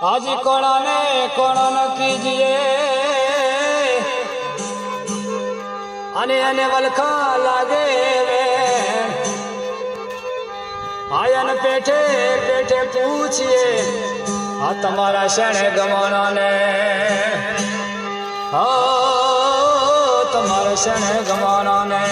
आज कोण ने कोण न कीजिए अने अने वलखा लागे वे आयन पेठे पेठे पूछिए आ तुम्हारा शण गमाना ने हो तुम्हारा शण गमाना ने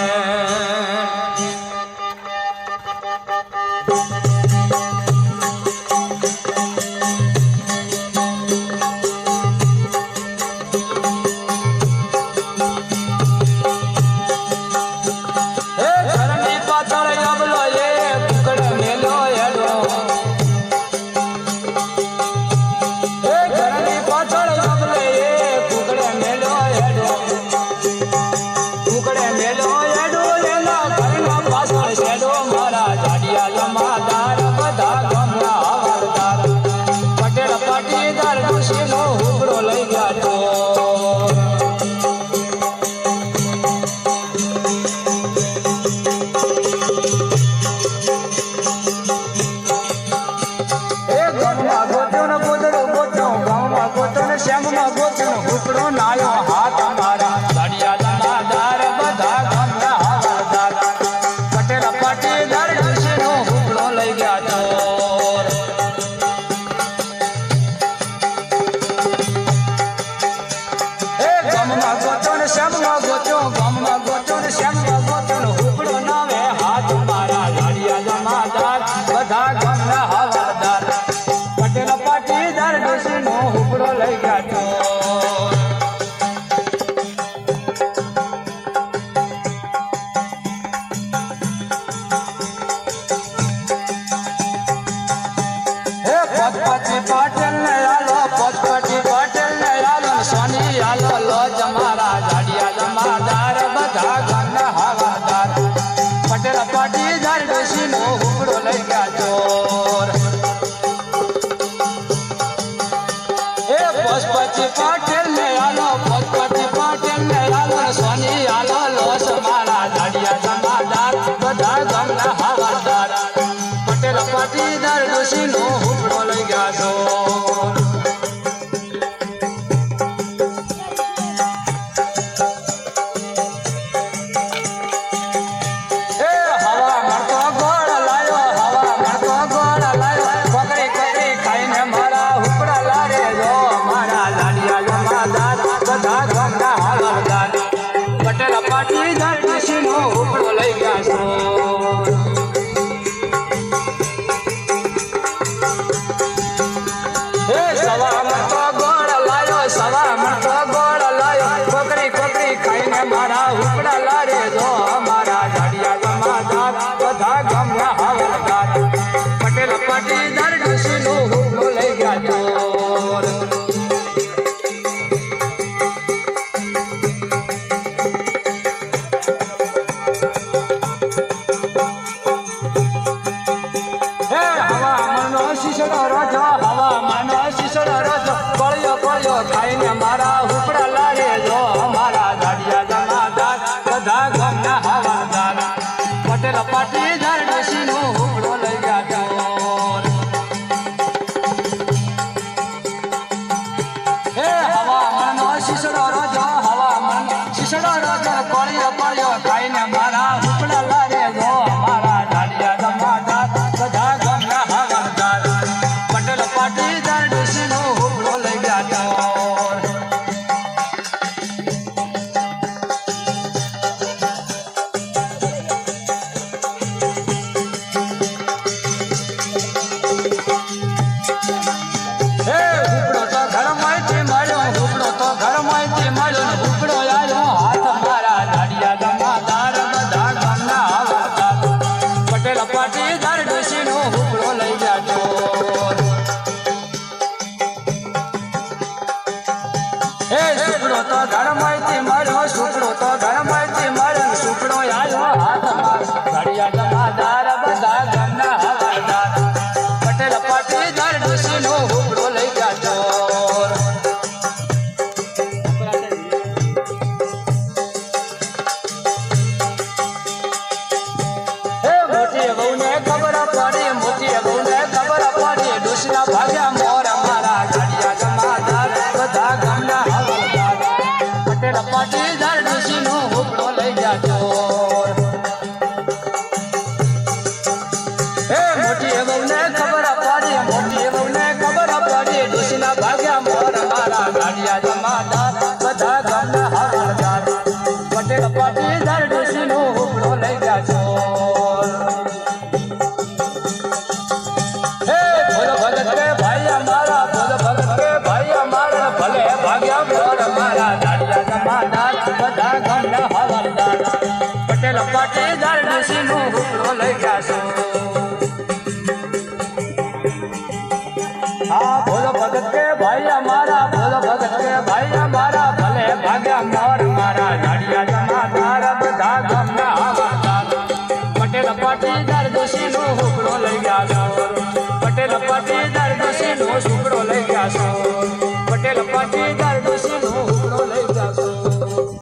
ખબર પડે લઈ ગયા છો હા બોલો ભગત કે ભાઈ અમારા બોલો ભગત કે ભાઈ અમારા ભલે ભાગ્યા મોર મારા ઝાડિયા જમાદાર બધા ગામના આવાદાર પટેલ પાટીદાર દોશીનો હુકડો લઈ ગયા છો પટેલ પાટીદાર દોશીનો શુકડો લઈ ગયા છો પટેલ પાટીદાર